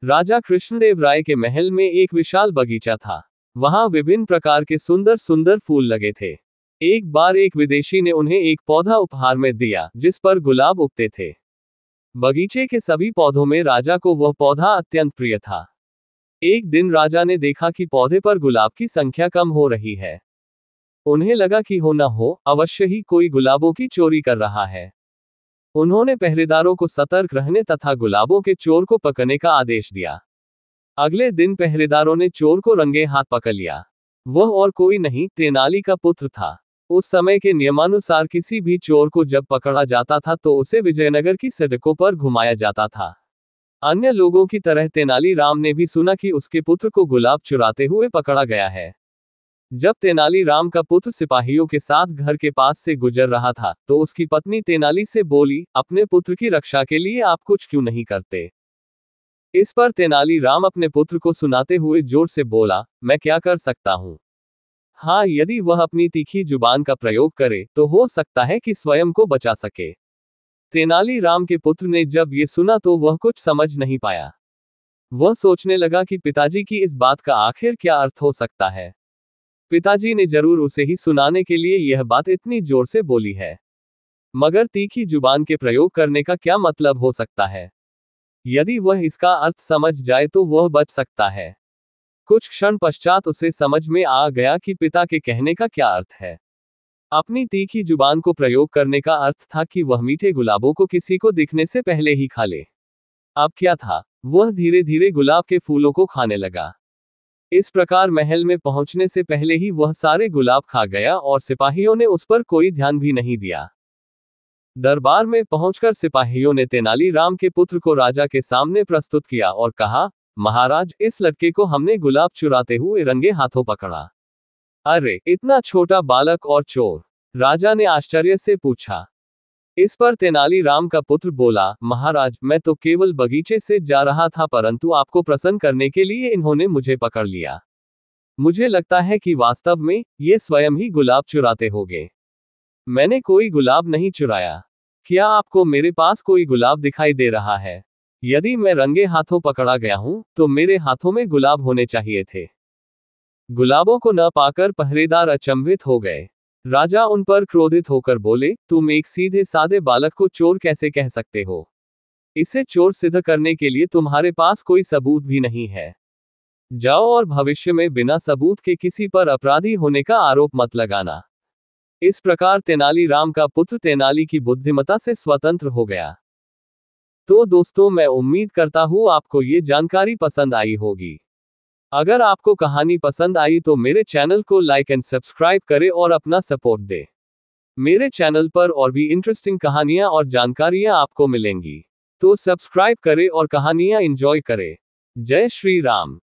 राजा कृष्णदेव राय के महल में एक विशाल बगीचा था। वहां विभिन्न प्रकार के सुंदर सुंदर फूल लगे थे। एक बार एक विदेशी ने उन्हें एक पौधा उपहार में दिया जिस पर गुलाब उगते थे। बगीचे के सभी पौधों में राजा को वह पौधा अत्यंत प्रिय था। एक दिन राजा ने देखा कि पौधे पर गुलाब की संख्या कम हो रही है। उन्हें लगा कि हो न हो अवश्य ही कोई गुलाबों की चोरी कर रहा है। उन्होंने पहरेदारों को सतर्क रहने तथा गुलाबों के चोर को पकड़ने का आदेश दिया। अगले दिन पहरेदारों ने चोर को रंगे हाथ पकड़ लिया। वह और कोई नहीं, तेनाली का पुत्र था। उस समय के नियमानुसार किसी भी चोर को जब पकड़ा जाता था तो उसे विजयनगर की सड़कों पर घुमाया जाता था। अन्य लोगों की तरह तेनालीराम ने भी सुना कि उसके पुत्र को गुलाब चुराते हुए पकड़ा गया है। जब तेनालीराम का पुत्र सिपाहियों के साथ घर के पास से गुजर रहा था तो उसकी पत्नी तेनाली से बोली, अपने पुत्र की रक्षा के लिए आप कुछ क्यों नहीं करते? इस पर तेनालीराम अपने पुत्र को सुनाते हुए जोर से बोला, मैं क्या कर सकता हूं? हाँ, यदि वह अपनी तीखी जुबान का प्रयोग करे तो हो सकता है कि स्वयं को बचा सके। तेनालीराम के पुत्र ने जब ये सुना तो वह कुछ समझ नहीं पाया। वह सोचने लगा कि पिताजी की इस बात का आखिर क्या अर्थ हो सकता है। पिताजी ने जरूर उसे ही सुनाने के लिए यह बात इतनी जोर से बोली है। मगर तीखी जुबान के प्रयोग करने का क्या मतलब हो सकता है? यदि वह इसका अर्थ समझ जाए तो वह बच सकता है। कुछ क्षण पश्चात उसे समझ में आ गया कि पिता के कहने का क्या अर्थ है। अपनी तीखी जुबान को प्रयोग करने का अर्थ था कि वह मीठे गुलाबों को किसी को दिखने से पहले ही खा ले। अब क्या था? वह धीरे धीरे गुलाब के फूलों को खाने लगा। इस प्रकार महल में पहुंचने से पहले ही वह सारे गुलाब खा गया और सिपाहियों ने उस पर कोई ध्यान भी नहीं दिया। दरबार में पहुंचकर सिपाहियों ने तेनालीराम के पुत्र को राजा के सामने प्रस्तुत किया और कहा, महाराज, इस लड़के को हमने गुलाब चुराते हुए रंगे हाथों पकड़ा। अरे, इतना छोटा बालक और चोर? राजा ने आश्चर्य से पूछा। इस पर तेनालीराम का पुत्र बोला, महाराज, मैं तो केवल बगीचे से जा रहा था परंतु आपको प्रसन्न करने के लिए इन्होंने मुझे पकड़ लिया। मुझे लगता है कि वास्तव में ये स्वयं ही गुलाब चुराते होंगे। मैंने कोई गुलाब नहीं चुराया। क्या आपको मेरे पास कोई गुलाब दिखाई दे रहा है? यदि मैं रंगे हाथों पकड़ा गया हूं तो मेरे हाथों में गुलाब होने चाहिए थे। गुलाबों को न पाकर पहरेदार अचंभित हो गए। राजा उन पर क्रोधित होकर बोले, तुम एक सीधे सादे बालक को चोर कैसे कह सकते हो? इसे चोर सिद्ध करने के लिए तुम्हारे पास कोई सबूत भी नहीं है। जाओ और भविष्य में बिना सबूत के किसी पर अपराधी होने का आरोप मत लगाना। इस प्रकार तेनालीराम का पुत्र तेनाली की बुद्धिमत्ता से स्वतंत्र हो गया। तो दोस्तों, मैं उम्मीद करता हूँ आपको ये जानकारी पसंद आई होगी। अगर आपको कहानी पसंद आई तो मेरे चैनल को लाइक एंड सब्सक्राइब करें और अपना सपोर्ट दें। मेरे चैनल पर और भी इंटरेस्टिंग कहानियां और जानकारियां आपको मिलेंगी। तो सब्सक्राइब करें और कहानियां एंजॉय करें। जय श्री राम।